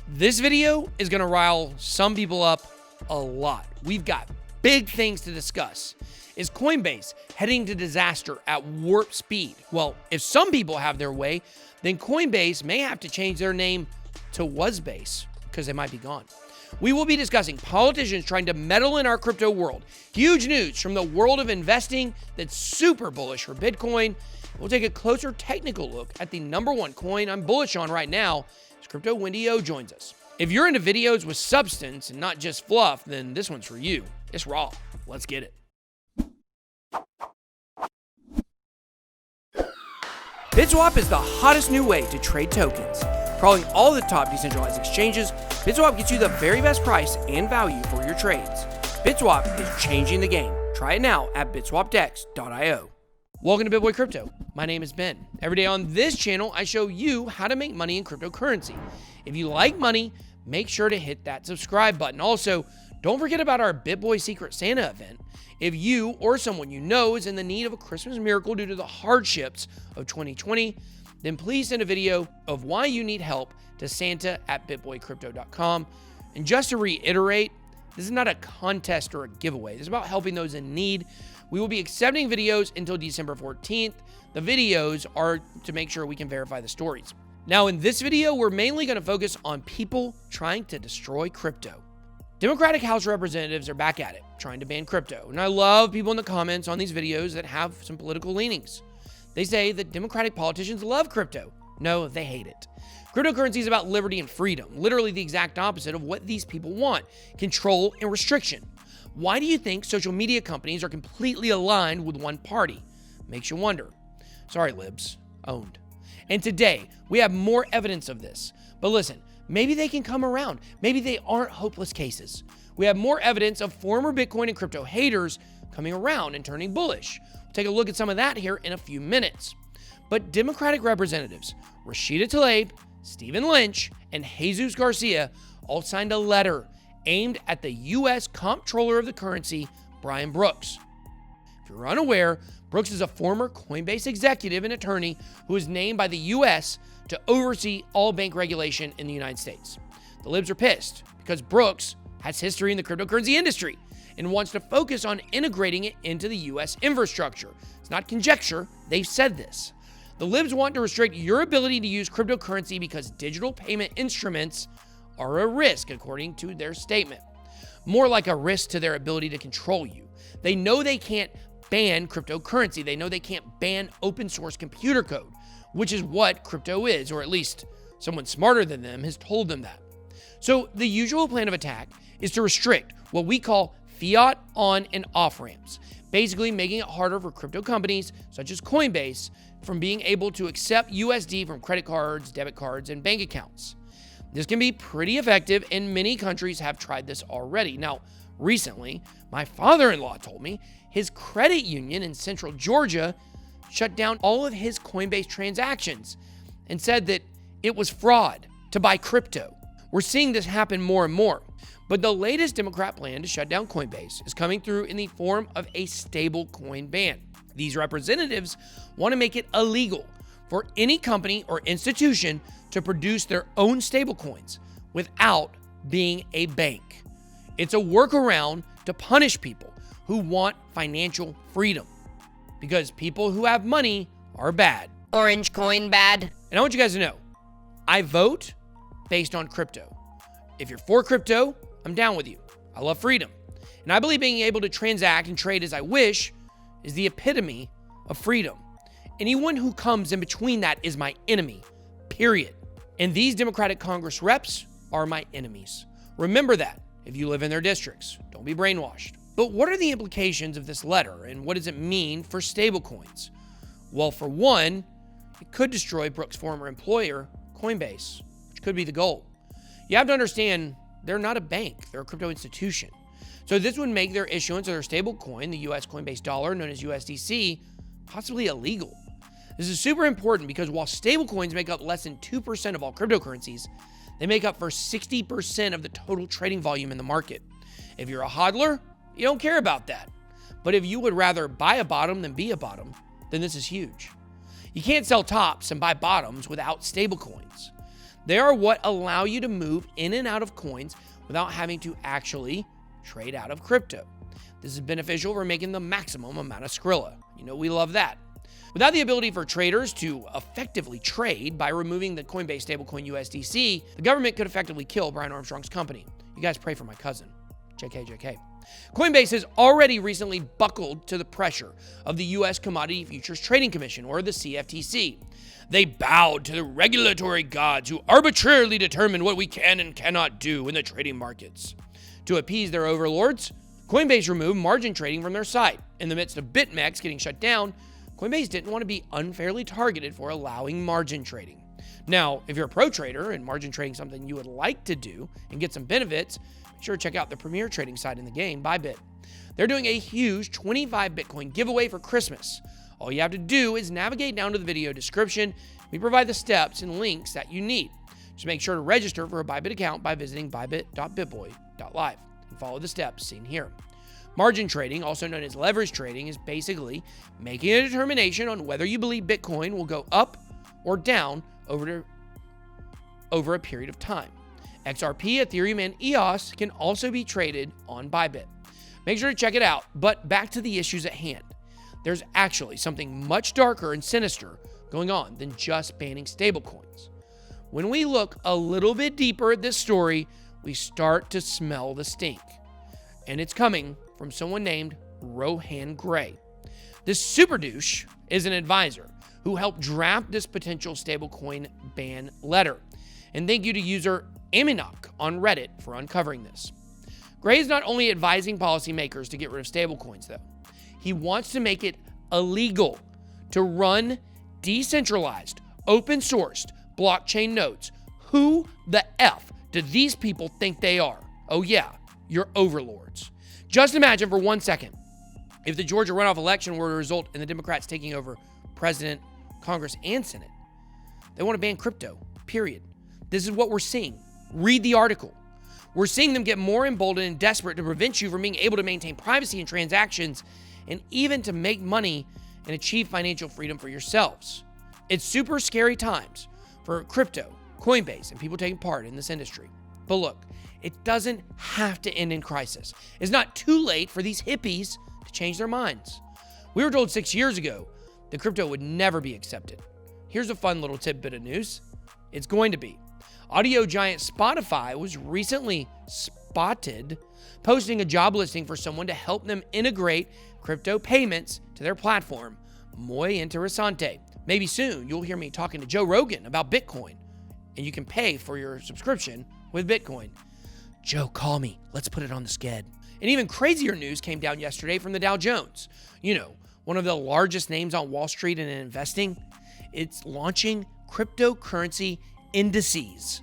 This video is going to rile some people up a lot. We've got big things to discuss. Is Coinbase heading to disaster at warp speed? Well, if some people have their way, then Coinbase may have to change their name to WasBase because they might be gone. We will be discussing politicians trying to meddle in our crypto world. Huge news from the world of investing that's super bullish for Bitcoin. We'll take a closer technical look at the #1 coin I'm bullish on right now as CryptoWendyO joins us. If you're into videos with substance and not just fluff, then this one's for you. It's raw. Let's get it. BitSwap is the hottest new way to trade tokens. Crawling all the top decentralized exchanges, BitSwap gets you the very best price and value for your trades. BitSwap is changing the game. Try it now at bitswapdex.io. Welcome to BitBoy Crypto. My name is Ben. Every day on this channel, I show you how to make money in cryptocurrency. If you like money, make sure to hit that subscribe button. Also, don't forget about our BitBoy Secret Santa event. If you or someone you know is in the need of a Christmas miracle due to the hardships of 2020, then please send a video of why you need help to santa@bitboycrypto.com. And just to reiterate, this is not a contest or a giveaway. This is about helping those in need. We will be accepting videos until December 14th. The videos are to make sure we can verify the stories. Now, in this video, we're mainly going to focus on people trying to destroy crypto. Democratic House representatives are back at it, trying to ban crypto. And I love people in the comments on these videos that have some political leanings. They say that Democratic politicians love crypto. No, they hate it. Cryptocurrency is about liberty and freedom, literally the exact opposite of what these people want: control and restriction. Why do you think social media companies are completely aligned with one party? Makes you wonder. Sorry, libs. Owned. And today, we have more evidence of this. But listen, maybe they can come around. Maybe they aren't hopeless cases. We have more evidence of former Bitcoin and crypto haters coming around and turning bullish. We'll take a look at some of that here in a few minutes. But Democratic representatives Rashida Tlaib, Stephen Lynch, and Jesus Garcia all signed a letter aimed at the U.S. comptroller of the currency, Brian Brooks. If you're unaware, Brooks is a former Coinbase executive and attorney who was named by the U.S. to oversee all bank regulation in the United States. The libs are pissed because Brooks has history in the cryptocurrency industry and wants to focus on integrating it into the U.S. infrastructure. It's not conjecture, they've said this. The libs want to restrict your ability to use cryptocurrency because digital payment instruments are a risk, according to their statement. More like a risk to their ability to control you. They know they can't ban cryptocurrency. They know they can't ban open source computer code, which is what crypto is, or at least someone smarter than them has told them that. So the usual plan of attack is to restrict what we call fiat on and off ramps, basically making it harder for crypto companies such as Coinbase from being able to accept USD from credit cards, debit cards, and bank accounts. This can be pretty effective, and many countries have tried this already. Now, recently, my father-in-law told me his credit union in central Georgia shut down all of his Coinbase transactions and said that it was fraud to buy crypto. We're seeing this happen more and more. But the latest Democrat plan to shut down Coinbase is coming through in the form of a stablecoin ban. These representatives want to make it illegal for any company or institution to produce their own stablecoins without being a bank. It's a workaround to punish people who want financial freedom, because people who have money are bad. Orange coin bad. And I want you guys to know, I vote based on crypto. If you're for crypto, I'm down with you. I love freedom. And I believe being able to transact and trade as I wish is the epitome of freedom. Anyone who comes in between that is my enemy, period. And these Democratic Congress reps are my enemies. Remember that if you live in their districts. Don't be brainwashed. But what are the implications of this letter, and what does it mean for stablecoins? Well, for one, it could destroy Brooks' former employer, Coinbase, which could be the goal. You have to understand, they're not a bank, they're a crypto institution. So this would make their issuance of their stablecoin, the US Coinbase dollar, known as USDC, possibly illegal. This is super important because while stablecoins make up less than 2% of all cryptocurrencies, they make up for 60% of the total trading volume in the market. If you're a hodler, you don't care about that. But if you would rather buy a bottom than be a bottom, then this is huge. You can't sell tops and buy bottoms without stablecoins. They are what allow you to move in and out of coins without having to actually trade out of crypto. This is beneficial for making the maximum amount of Skrilla. You know, we love that. Without the ability for traders to effectively trade by removing the Coinbase stablecoin USDC, the government could effectively kill Brian Armstrong's company. You guys pray for my cousin. JK. Coinbase has already recently buckled to the pressure of the U.S. Commodity Futures Trading Commission, or the CFTC. They bowed to the regulatory gods who arbitrarily determine what we can and cannot do in the trading markets. To appease their overlords, Coinbase removed margin trading from their site. In the midst of BitMEX getting shut down, Coinbase didn't want to be unfairly targeted for allowing margin trading. Now, if you're a pro trader and margin trading is something you would like to do and get some benefits, be sure to check out the premier trading site in the game, ByBit. They're doing a huge 25 Bitcoin giveaway for Christmas. All you have to do is navigate down to the video description. We provide the steps and links that you need. Just make sure to register for a ByBit account by visiting bybit.bitboy.live and follow the steps seen here. Margin trading, also known as leverage trading, is basically making a determination on whether you believe Bitcoin will go up or down over a period of time. XRP, Ethereum, and EOS can also be traded on ByBit. Make sure to check it out, but back to the issues at hand. There's actually something much darker and sinister going on than just banning stablecoins. When we look a little bit deeper at this story, we start to smell the stink. And it's coming from someone named Rohan Gray. This super douche is an advisor who helped draft this potential stablecoin ban letter. And thank you to user Aminok on Reddit for uncovering this. Gray is not only advising policymakers to get rid of stablecoins, though. He wants to make it illegal to run decentralized, open-sourced blockchain nodes. Who the F do these people think they are? Oh yeah, your overlords. Just imagine for 1 second if the Georgia runoff election were to result in the Democrats taking over President, Congress, and Senate. They want to ban crypto, period. This is what we're seeing. Read the article. We're seeing them get more emboldened and desperate to prevent you from being able to maintain privacy in transactions and even to make money and achieve financial freedom for yourselves. It's super scary times for crypto, Coinbase, and people taking part in this industry. But look, it doesn't have to end in crisis. It's not too late for these hippies to change their minds. We were told 6 years ago that crypto would never be accepted. Here's a fun little tidbit of news. It's going to be. Audio giant Spotify was recently spotted posting a job listing for someone to help them integrate crypto payments to their platform. Muy interesante. Maybe soon you'll hear me talking to Joe Rogan about Bitcoin, and you can pay for your subscription with Bitcoin. Joe, call me. Let's put it on the sked. And even crazier news came down yesterday from the Dow Jones. You know, one of the largest names on Wall Street and in investing. It's launching cryptocurrency indices.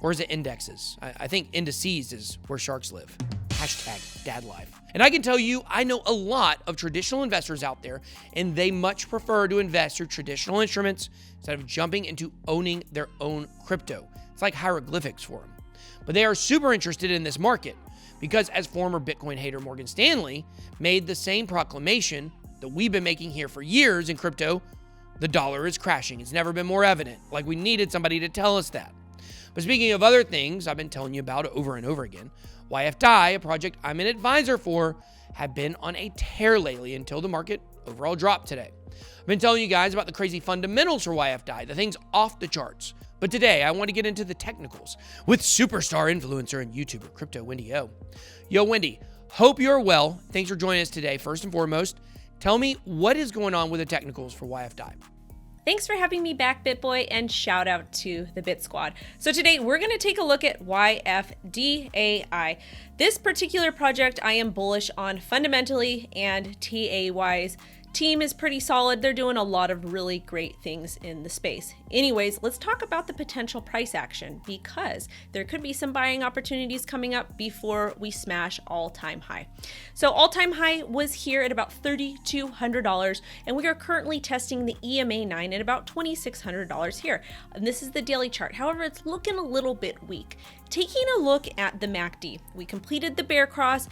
Or is it indexes? I think indices is where sharks live. Hashtag dad life. And I can tell you, I know a lot of traditional investors out there, and they much prefer to invest through traditional instruments instead of jumping into owning their own crypto. It's like hieroglyphics for them. But they are super interested in this market because, as former Bitcoin hater Morgan Stanley made the same proclamation that we've been making here for years in crypto, the dollar is crashing. It's never been more evident. Like we needed somebody to tell us that. But speaking of other things I've been telling you about over and over again, YFDAI, a project I'm an advisor for, have been on a tear lately until the market overall dropped today. I've been telling you guys about the crazy fundamentals for YFDAI, the things off the charts. But today, I want to get into the technicals with superstar influencer and YouTuber CryptoWendyO. Yo, Wendy, hope you're well. Thanks for joining us today. First and foremost, tell me what is going on with the technicals for YFDAI. Thanks for having me back, BitBoy, and shout out to the Bit Squad. So today we're going to take a look at YFDAI. This particular project I am bullish on fundamentally, and TA-wise. Team is pretty solid. They're doing a lot of really great things in the space. Anyways, let's talk about the potential price action because there could be some buying opportunities coming up before we smash all-time high. So all-time high was here at about $3,200, and we are currently testing the EMA 9 at about $2,600 here. And this is the daily chart. However, it's looking a little bit weak. Taking a look at the MACD, we completed the bear cross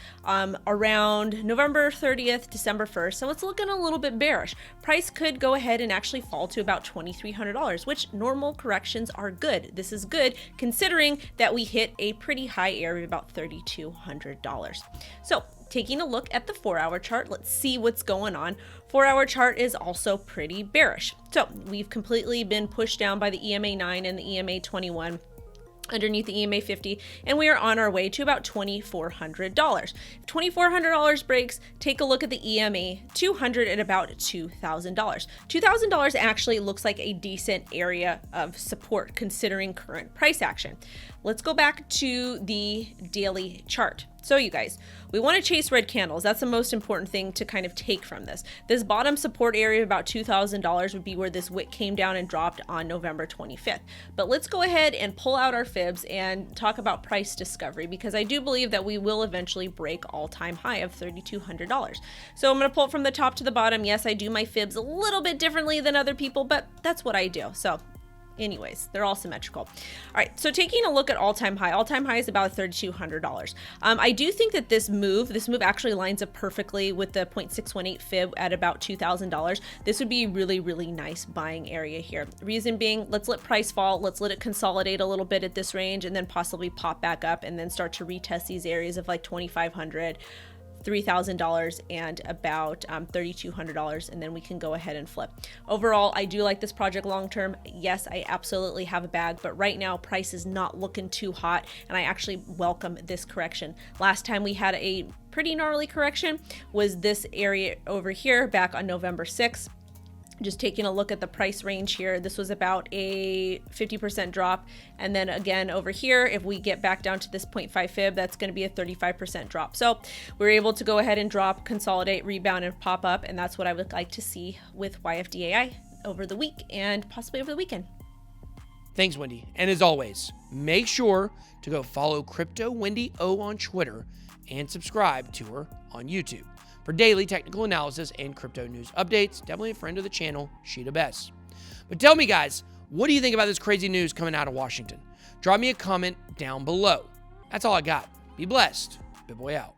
around November 30th, December 1st, so it's looking a little bit bearish. Price could go ahead and actually fall to about $2,300, which normal corrections are good. This is good considering that we hit a pretty high area of about $3,200. So taking a look at the 4-hour chart, let's see what's going on. 4-hour chart is also pretty bearish. So we've completely been pushed down by the EMA 9 and the EMA 21 underneath the EMA 50, and we are on our way to about $2,400. If $2,400 breaks, take a look at the EMA 200 at about $2,000. $2,000 actually looks like a decent area of support considering current price action. Let's go back to the daily chart. So you guys, we want to chase red candles. That's the most important thing to kind of take from this. This bottom support area of about $2,000 would be where this wick came down and dropped on November 25th. But let's go ahead and pull out our fibs and talk about price discovery, because I do believe that we will eventually break all-time high of $3,200. So I'm going to pull it from the top to the bottom. Yes, I do my fibs a little bit differently than other people, but that's what I do. So anyways, they're all symmetrical. All right, so taking a look at all-time high is about $3,200. I do think that this move actually lines up perfectly with the 0.618 fib at about $2,000. This would be a really, really nice buying area here. Reason being, let's let price fall, let's let it consolidate a little bit at this range, and then possibly pop back up and then start to retest these areas of like $2,500. $3,000 and about $3,200, and then we can go ahead and flip. Overall, I do like this project long term. Yes, I absolutely have a bag, but right now price is not looking too hot, and I actually welcome this correction. Last time we had a pretty gnarly correction was this area over here back on November 6th. Just taking a look at the price range here, this was about a 50% drop. And then again over here, if we get back down to this 0.5 fib, that's going to be a 35% drop. So we're able to go ahead and drop, consolidate, rebound, and pop up. And that's what I would like to see with YFDAI over the week and possibly over the weekend. Thanks, Wendy. And as always, make sure to go follow CryptoWendyO on Twitter and subscribe to her on YouTube. For daily technical analysis and crypto news updates, definitely a friend of the channel, she the best. But tell me, guys, what do you think about this crazy news coming out of Washington? Drop me a comment down below. That's all I got. Be blessed. BitBoy out.